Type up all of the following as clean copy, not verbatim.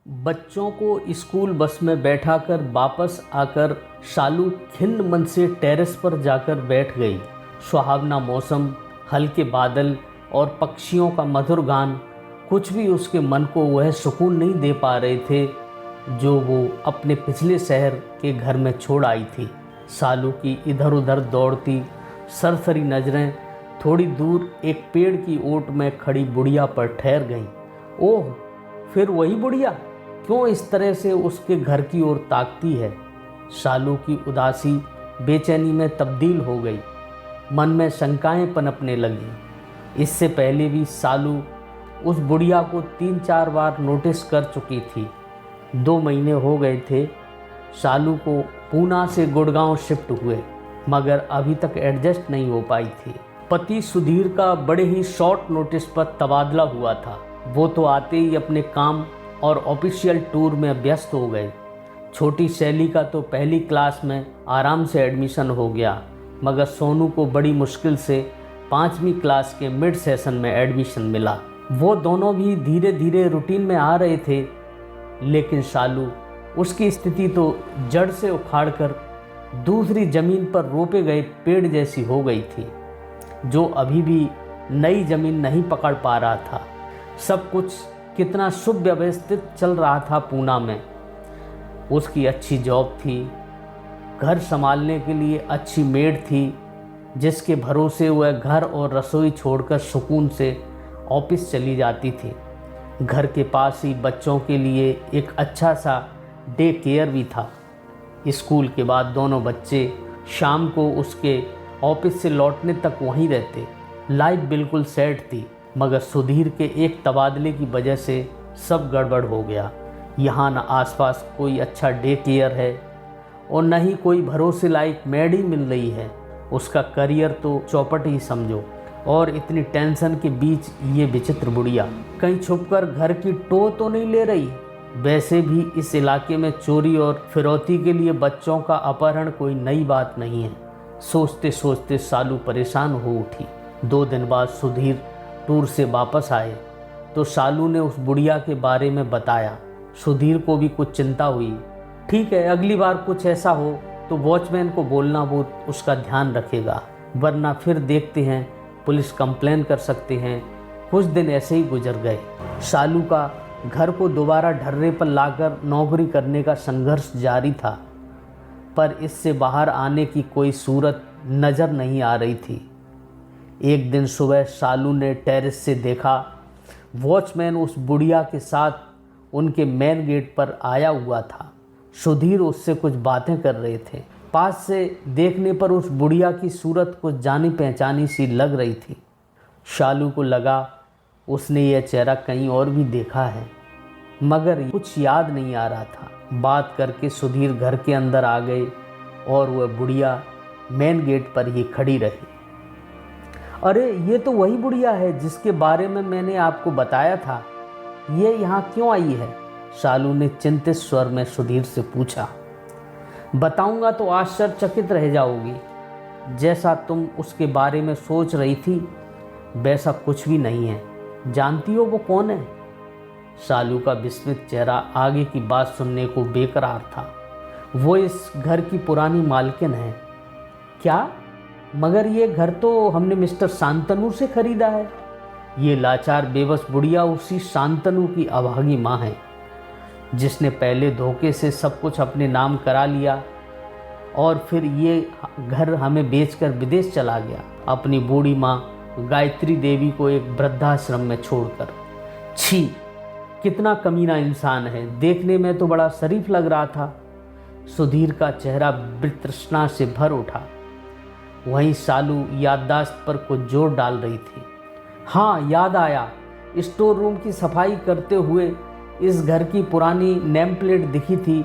बच्चों को school bus में बैठाकर वापस आकर शालू खिन्न मन से टेरेस पर जाकर बैठ गई। सुहावना मौसम, हल्के बादल और पक्षियों का मधुर गान कुछ भी उसके मन को वह सुकून नहीं दे पा रहे थे जो वो अपने पिछले शहर के घर में छोड़ आई थी। शालू की इधर उधर दौड़ती सरसरी नज़रें थोड़ी दूर एक पेड़ की ओट में खड़ी बुढ़िया पर ठहर गईं। ओह, फिर वही बुढ़िया क्यों इस तरह से उसके घर की ओर ताकती है? शालू की उदासी बेचैनी में तब्दील हो गई। मन में शंकाएं पनपने लगीं। इससे पहले भी शालू उस बुढ़िया को 3-4 बार नोटिस कर चुकी थी। 2 महीने हो गए थे शालू को पूना से गुड़गांव शिफ्ट हुए, मगर अभी तक एडजस्ट नहीं हो पाई थी। पति सुधीर का बड़े ही शॉर्ट नोटिस पर तबादला हुआ था। वो तो आते ही अपने काम और ऑफिशियल टूर में व्यस्त हो गए। छोटी शैली का तो पहली क्लास में आराम से एडमिशन हो गया, मगर सोनू को बड़ी मुश्किल से 5वीं क्लास के मिड सेशन में एडमिशन मिला। वो दोनों भी धीरे धीरे रूटीन में आ रहे थे, लेकिन शालू उसकी स्थिति तो जड़ से उखाड़कर दूसरी ज़मीन पर रोपे गए पेड़ जैसी हो गई थी, जो अभी भी नई ज़मीन नहीं पकड़ पा रहा था। सब कुछ कितना सुव्यवस्थित चल रहा था पूना में। उसकी अच्छी जॉब थी, घर संभालने के लिए अच्छी मेड थी, जिसके भरोसे वह घर और रसोई छोड़कर सुकून से ऑफिस चली जाती थी। घर के पास ही बच्चों के लिए एक अच्छा सा डे केयर भी था। स्कूल के बाद दोनों बच्चे शाम को उसके ऑफिस से लौटने तक वहीं रहते। लाइफ बिल्कुल सेट थी, मगर सुधीर के एक तबादले की वजह से सब गड़बड़ हो गया। यहाँ न आसपास कोई अच्छा डे केयर है और न ही कोई भरोसे लायक मेड ही मिल रही है। उसका करियर तो चौपट ही समझो, और इतनी टेंशन के बीच ये विचित्र बुढ़िया कहीं छुपकर घर की टो तो नहीं ले रही। वैसे भी इस इलाके में चोरी और फिरौती के लिए बच्चों का अपहरण कोई नई बात नहीं है। सोचते सोचते शालू परेशान हो उठी। 2 दिन बाद सुधीर टूर से वापस आए तो शालू ने उस बुढ़िया के बारे में बताया। सुधीर को भी कुछ चिंता हुई। ठीक है, अगली बार कुछ ऐसा हो तो वॉचमैन को बोलना, वो उसका ध्यान रखेगा, वरना फिर देखते हैं, पुलिस कंप्लेन कर सकते हैं। कुछ दिन ऐसे ही गुजर गए। शालू का घर को दोबारा ढर्रे पर लाकर नौकरी करने का संघर्ष जारी था, पर इससे बाहर आने की कोई सूरत नज़र नहीं आ रही थी। एक दिन सुबह शालू ने टेरेस से देखा वॉचमैन उस बुढ़िया के साथ उनके मेन गेट पर आया हुआ था। सुधीर उससे कुछ बातें कर रहे थे। पास से देखने पर उस बुढ़िया की सूरत कुछ जानी पहचानी सी लग रही थी। शालू को लगा उसने यह चेहरा कहीं और भी देखा है, मगर कुछ याद नहीं आ रहा था। बात करके सुधीर घर के अंदर आ गए और वह बुढ़िया मेन गेट पर ही खड़ी रही। अरे, ये तो वही बुढ़िया है जिसके बारे में मैंने आपको बताया था। ये यहाँ क्यों आई है? शालू ने चिंतित स्वर में सुधीर से पूछा। बताऊंगा तो आश्चर्यचकित रह जाओगी। जैसा तुम उसके बारे में सोच रही थी वैसा कुछ भी नहीं है। जानती हो वो कौन है? शालू का विस्मित चेहरा आगे की बात सुनने को बेकरार था। वो इस घर की पुरानी मालकिन है। क्या? मगर ये घर तो हमने मिस्टर शांतनु से खरीदा है। ये लाचार बेबस बुढ़िया उसी शांतनु की अभागी माँ है, जिसने पहले धोखे से सब कुछ अपने नाम करा लिया और फिर ये घर हमें बेचकर विदेश चला गया, अपनी बूढ़ी माँ गायत्री देवी को एक वृद्धाश्रम में छोड़कर। छी, कितना कमीना इंसान है। देखने में तो बड़ा शरीफ लग रहा था। सुधीर का चेहरा वितृष्णा से भर उठा। वहीं शालू याददाश्त पर कुछ जोर डाल रही थी। हाँ, याद आया। स्टोर रूम की सफाई करते हुए इस घर की पुरानी नेम प्लेट दिखी थी।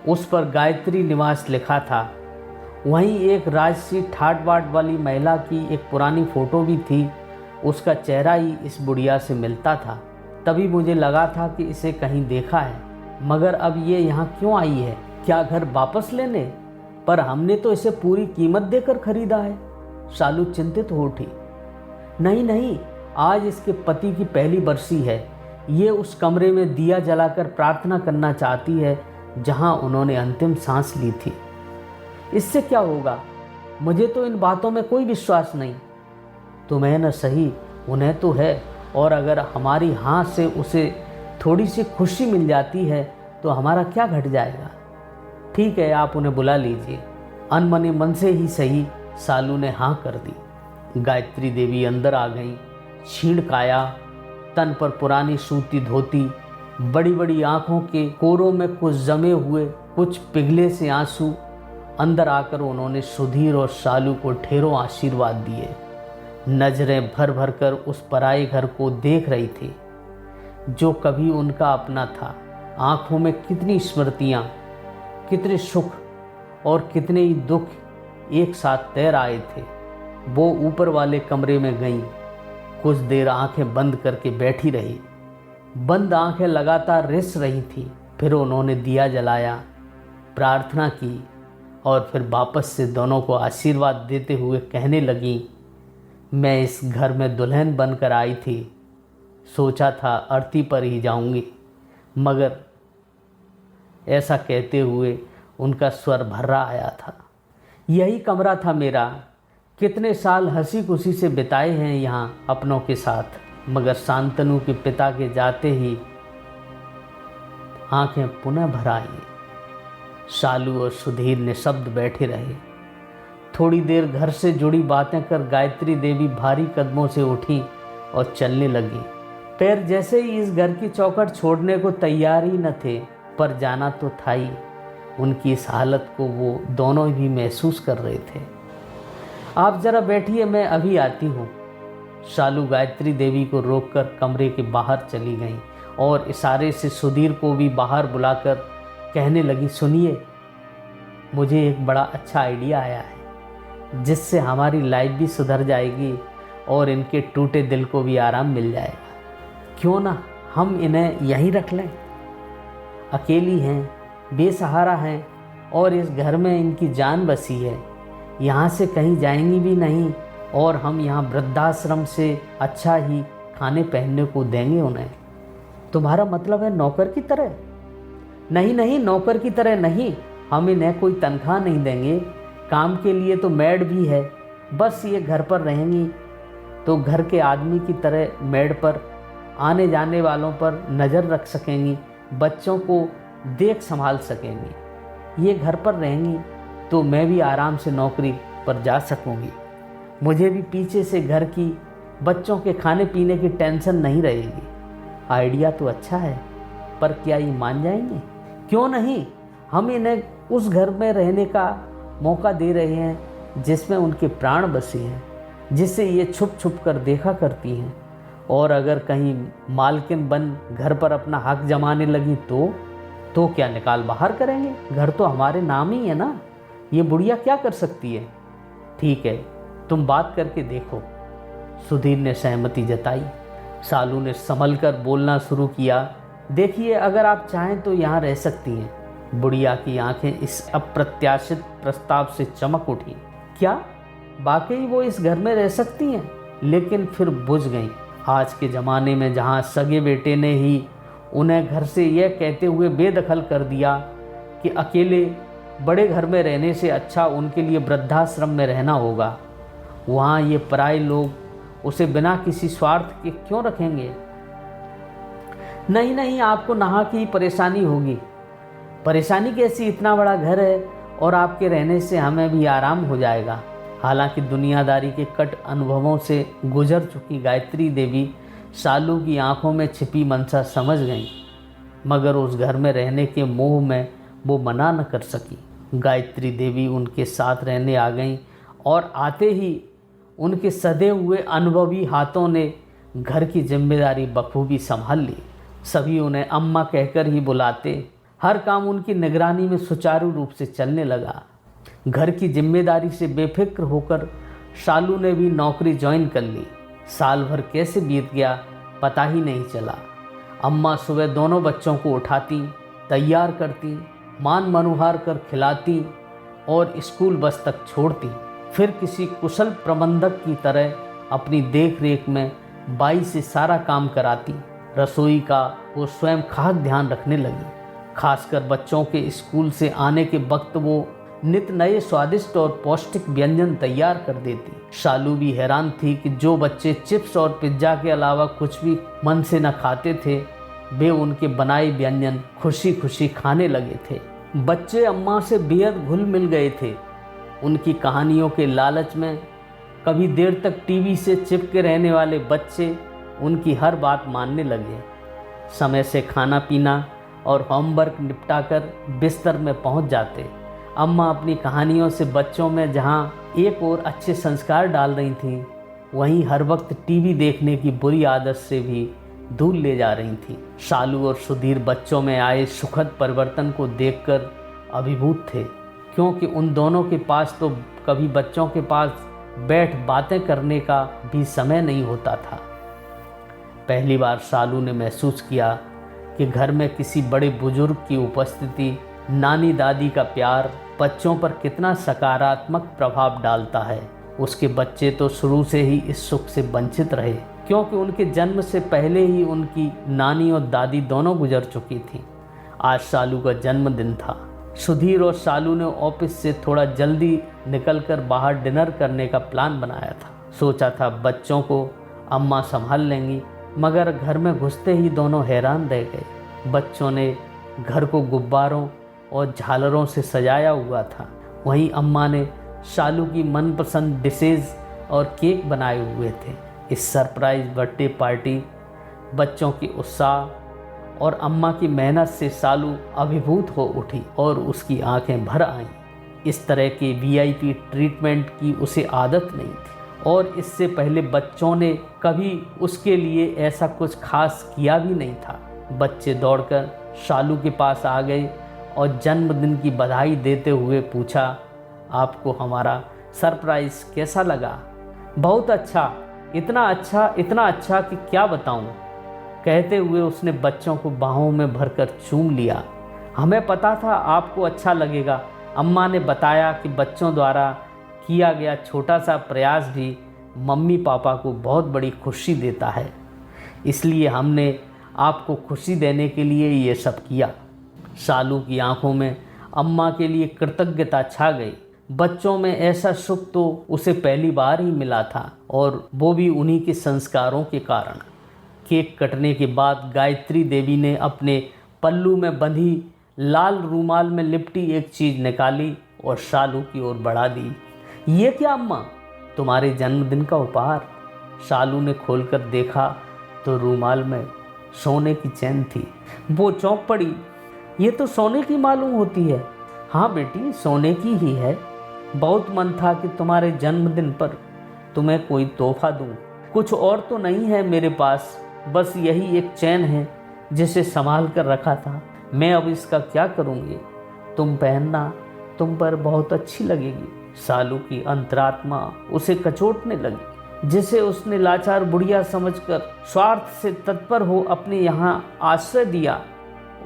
उस पर गायत्री निवास लिखा था। वहीं एक राजसी ठाट बाट वाली महिला की एक पुरानी फ़ोटो भी थी। उसका चेहरा ही इस बुढ़िया से मिलता था। तभी मुझे लगा था कि इसे कहीं देखा है, मगर अब ये यहाँ क्यों आई है? क्या घर वापस लेने? पर हमने तो इसे पूरी कीमत देकर खरीदा है। शालू चिंतित हो उठी। नहीं नहीं, आज इसके पति की पहली बरसी है। ये उस कमरे में दिया जलाकर प्रार्थना करना चाहती है जहां उन्होंने अंतिम सांस ली थी। इससे क्या होगा? मुझे तो इन बातों में कोई विश्वास नहीं। तुम्हें न सही, उन्हें तो है, और अगर हमारी हाँ से उसे थोड़ी सी खुशी मिल जाती है तो हमारा क्या घट जाएगा। ठीक है, आप उन्हें बुला लीजिए। अनमने मन से ही सही सालू ने हाँ कर दी। गायत्री देवी अंदर आ गई। छीण काया, तन पर पुरानी सूती धोती, बड़ी बड़ी आंखों के कोरों में कुछ जमे हुए, कुछ पिघले से आंसू। अंदर आकर उन्होंने सुधीर और सालू को ढेरों आशीर्वाद दिए। नजरें भर भर कर उस पराए घर को देख रही थी जो कभी उनका अपना था। आंखों में कितनी स्मृतियाँ, कितने सुख और कितने ही दुख एक साथ तैर आए थे। वो ऊपर वाले कमरे में गईं। कुछ देर आंखें बंद करके बैठी रही। बंद आंखें लगातार रिस रही थी। फिर उन्होंने दिया जलाया, प्रार्थना की और फिर वापस से दोनों को आशीर्वाद देते हुए कहने लगी, मैं इस घर में दुल्हन बनकर आई थी। सोचा था अर्थी पर ही जाऊंगी, मगर ऐसा कहते हुए उनका स्वर भर्रा आया था। यही कमरा था मेरा। कितने साल हंसी खुशी से बिताए हैं यहाँ अपनों के साथ, मगर शांतनु के पिता के जाते ही आंखें पुनः भर आई। सालू और सुधीर निशब्द बैठे रहे। थोड़ी देर घर से जुड़ी बातें कर गायत्री देवी भारी कदमों से उठी और चलने लगी। पैर जैसे ही इस घर की चौखट छोड़ने को तैयार ही न थे, पर जाना तो था ही। उनकी इस हालत को वो दोनों भी महसूस कर रहे थे। आप जरा बैठिए, मैं अभी आती हूँ। सालू गायत्री देवी को रोककर कमरे के बाहर चली गई और इशारे से सुधीर को भी बाहर बुलाकर कहने लगी, सुनिए, मुझे एक बड़ा अच्छा आइडिया आया है जिससे हमारी लाइफ भी सुधर जाएगी और इनके टूटे दिल को भी आराम मिल जाएगा। क्यों ना हम इन्हें यहीं रख लें? अकेली हैं, बेसहारा हैं और इस घर में इनकी जान बसी है। यहाँ से कहीं जाएंगी भी नहीं और हम यहाँ वृद्धाश्रम से अच्छा ही खाने पहनने को देंगे उन्हें। तुम्हारा मतलब है नौकर की तरह? नहीं नहीं, नौकर की तरह नहीं। हम इन्हें कोई तनख्वाह नहीं देंगे। काम के लिए तो मेड भी है। बस ये घर पर रहेंगी तो घर के आदमी की तरह मेड पर आने जाने वालों पर नज़र रख सकेंगी, बच्चों को देख संभाल सकेंगी। ये घर पर रहेंगी तो मैं भी आराम से नौकरी पर जा सकूंगी। मुझे भी पीछे से घर की, बच्चों के खाने पीने की टेंशन नहीं रहेगी। आइडिया तो अच्छा है, पर क्या ये मान जाएंगे? क्यों नहीं, हम इन्हें उस घर में रहने का मौका दे रहे हैं जिसमें उनके प्राण बसे हैं, जिसे ये छुप छुप कर देखा करती हैं। और अगर कहीं मालकिन बन घर पर अपना हक जमाने लगी तो क्या निकाल बाहर करेंगे? घर तो हमारे नाम ही है ना। ये बुढ़िया क्या कर सकती है? ठीक है, तुम बात करके देखो। सुधीर ने सहमति जताई। सालू ने संभल कर बोलना शुरू किया, देखिए, अगर आप चाहें तो यहाँ रह सकती हैं। बुढ़िया की आंखें इस अप्रत्याशित प्रस्ताव से चमक उठी। क्या वाकई वो इस घर में रह सकती हैं? लेकिन फिर बुझ गईं। आज के ज़माने में जहाँ सगे बेटे ने ही उन्हें घर से यह कहते हुए बेदखल कर दिया कि अकेले बड़े घर में रहने से अच्छा उनके लिए वृद्धाश्रम में रहना होगा, वहाँ ये पराये लोग उसे बिना किसी स्वार्थ के क्यों रखेंगे? नहीं नहीं, आपको नहा की परेशानी होगी। परेशानी कैसी? इतना बड़ा घर है और आपके रहने से हमें भी आराम हो जाएगा। हालांकि दुनियादारी के कट अनुभवों से गुजर चुकी गायत्री देवी सालू की आंखों में छिपी मनसा समझ गई, मगर उस घर में रहने के मोह में वो मना न कर सकी। गायत्री देवी उनके साथ रहने आ गईं और आते ही उनके सधे हुए अनुभवी हाथों ने घर की जिम्मेदारी बखूबी संभाल ली। सभी उन्हें अम्मा कहकर ही बुलाते। हर काम उनकी निगरानी में सुचारू रूप से चलने लगा। घर की जिम्मेदारी से बेफिक्र होकर सालू ने भी नौकरी ज्वाइन कर ली। साल भर कैसे बीत गया पता ही नहीं चला। अम्मा सुबह दोनों बच्चों को उठाती, तैयार करती, मान मनुहार कर खिलाती और स्कूल बस तक छोड़ती। फिर किसी कुशल प्रबंधक की तरह अपनी देख रेख में बाई से सारा काम कराती। रसोई का वो स्वयं खास ध्यान रखने लगी। खासकर बच्चों के स्कूल से आने के वक्त वो नित नए स्वादिष्ट और पौष्टिक व्यंजन तैयार कर देती। शालू भी हैरान थी कि जो बच्चे चिप्स और पिज्ज़ा के अलावा कुछ भी मन से न खाते थे, वे उनके बनाए व्यंजन खुशी खुशी खाने लगे थे। बच्चे अम्मा से बेहद घुल मिल गए थे। उनकी कहानियों के लालच में कभी देर तक टीवी से चिपके रहने वाले बच्चे उनकी हर बात मानने लगे। समय से खाना पीना और होमवर्क निपटाकर बिस्तर में पहुंच जाते। अम्मा अपनी कहानियों से बच्चों में जहां एक और अच्छे संस्कार डाल रही थीं, वहीं हर वक्त टीवी देखने की बुरी आदत से भी दूर ले जा रही थीं। शालू और सुधीर बच्चों में आए सुखद परिवर्तन को देखकर अभिभूत थे, क्योंकि उन दोनों के पास तो कभी बच्चों के पास बैठ बातें करने का भी समय नहीं होता था। पहली बार शालू ने महसूस किया कि घर में किसी बड़े बुजुर्ग की उपस्थिति, नानी दादी का प्यार बच्चों पर कितना सकारात्मक प्रभाव डालता है। उसके बच्चे तो शुरू से ही इस सुख से वंचित रहे, क्योंकि उनके जन्म से पहले ही उनकी नानी और दादी दोनों गुजर चुकी थीं। आज शालू का जन्मदिन था। सुधीर और शालू ने ऑफिस से थोड़ा जल्दी निकलकर बाहर डिनर करने का प्लान बनाया था। सोचा था बच्चों को अम्मा संभाल लेंगी, मगर घर में घुसते ही दोनों हैरान रह गए। बच्चों ने घर को गुब्बारों और झालरों से सजाया हुआ था। वहीं अम्मा ने शालू की मनपसंद डिशेज और केक बनाए हुए थे। इस सरप्राइज बर्थडे पार्टी, बच्चों की उत्साह और अम्मा की मेहनत से शालू अभिभूत हो उठी और उसकी आंखें भर आईं। इस तरह के वीआईपी ट्रीटमेंट की उसे आदत नहीं थी, और इससे पहले बच्चों ने कभी उसके लिए ऐसा कुछ खास किया भी नहीं था। बच्चे दौड़कर शालू के पास आ गए और जन्मदिन की बधाई देते हुए पूछा, आपको हमारा सरप्राइज़ कैसा लगा? बहुत अच्छा, इतना अच्छा कि क्या बताऊं। कहते हुए उसने बच्चों को बाहों में भरकर चूम लिया। हमें पता था आपको अच्छा लगेगा। अम्मा ने बताया कि बच्चों द्वारा किया गया छोटा सा प्रयास भी मम्मी पापा को बहुत बड़ी खुशी देता है, इसलिए हमने आपको खुशी देने के लिए ये सब किया। शालू की आंखों में अम्मा के लिए कृतज्ञता छा गई। बच्चों में ऐसा सुख तो उसे पहली बार ही मिला था, और वो भी उन्हीं के संस्कारों के कारण। केक कटने के बाद गायत्री देवी ने अपने पल्लू में बंधी लाल रूमाल में लिपटी एक चीज़ निकाली और शालू की ओर बढ़ा दी। ये क्या अम्मा? तुम्हारे जन्मदिन का उपहार। शालू ने खोलकर देखा तो रूमाल में सोने की चेन थी। वो चौंक पड़ी। ये तो सोने की मालूम होती है। हाँ बेटी, सोने की ही है। बहुत मन था कि तुम्हारे जन्मदिन पर तुम्हें कोई तोहफा दूं। कुछ और तो नहीं है मेरे पास, बस यही एक चैन है जिसे संभाल कर रखा था। मैं अब इसका क्या करूँगी? तुम पहनना, तुम पर बहुत अच्छी लगेगी। शालू की अंतरात्मा उसे कचोटने लगी, जिसे उसने लाचार बुढ़िया समझकर स्वार्थ से तत्पर हो अपने यहाँ आश्रय दिया।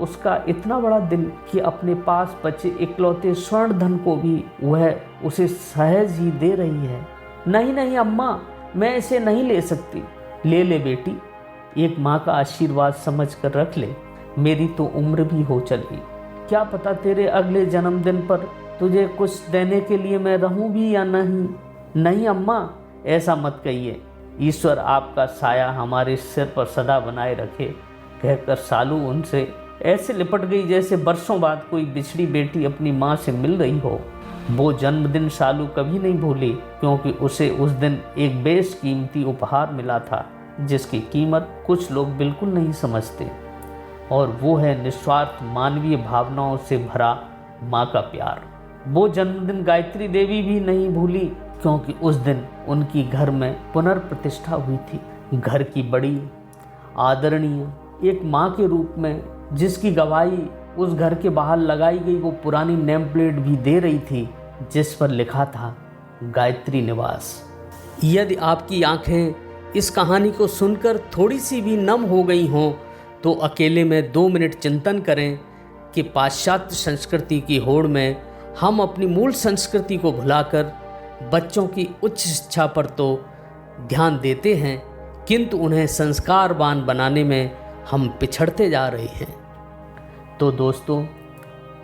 उसका इतना बड़ा दिल कि अपने पास बचे इकलौते स्वर्ण धन को भी वह उसे सहज ही दे रही है। नहीं नहीं अम्मा, मैं इसे नहीं ले सकती। ले ले बेटी, एक माँ का आशीर्वाद समझकर रख ले। मेरी तो उम्र भी हो चली, क्या पता तेरे अगले जन्मदिन पर तुझे कुछ देने के लिए मैं रहूं भी या नहीं। नहीं अम्मा, ऐसा मत कहिए। ईश्वर आपका साया हमारे सिर पर सदा बनाए रखे। कहकर शालू उनसे ऐसे लिपट गई जैसे बरसों बाद कोई बिछड़ी बेटी अपनी माँ से मिल रही हो। वो जन्मदिन शालू कभी नहीं भूली, क्योंकि उसे उस दिन एक बेशकीमती उपहार मिला था जिसकी कीमत कुछ लोग बिल्कुल नहीं समझते, और वो है निस्वार्थ मानवीय भावनाओं से भरा माँ का प्यार। वो जन्मदिन गायत्री देवी भी नहीं भूली, क्योंकि उस दिन उनकी घर में पुनर्प्रतिष्ठा हुई थी। घर की बड़ी आदरणीय एक माँ के रूप में जिसकी गवाही उस घर के बाहर लगाई गई वो पुरानी नेम प्लेट भी दे रही थी, जिस पर लिखा था गायत्री निवास। यदि आपकी आंखें इस कहानी को सुनकर थोड़ी सी भी नम हो गई हों, तो अकेले में 2 मिनट चिंतन करें कि पाश्चात्य संस्कृति की होड़ में हम अपनी मूल संस्कृति को भुलाकर बच्चों की उच्च शिक्षा पर तो ध्यान देते हैं, किंतु उन्हें संस्कारवान बनाने में हम पिछड़ते जा रहे हैं। तो दोस्तों,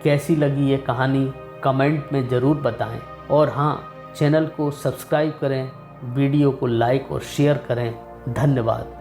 कैसी लगी ये कहानी कमेंट में ज़रूर बताएं, और हाँ, चैनल को सब्सक्राइब करें, वीडियो को लाइक और शेयर करें। धन्यवाद।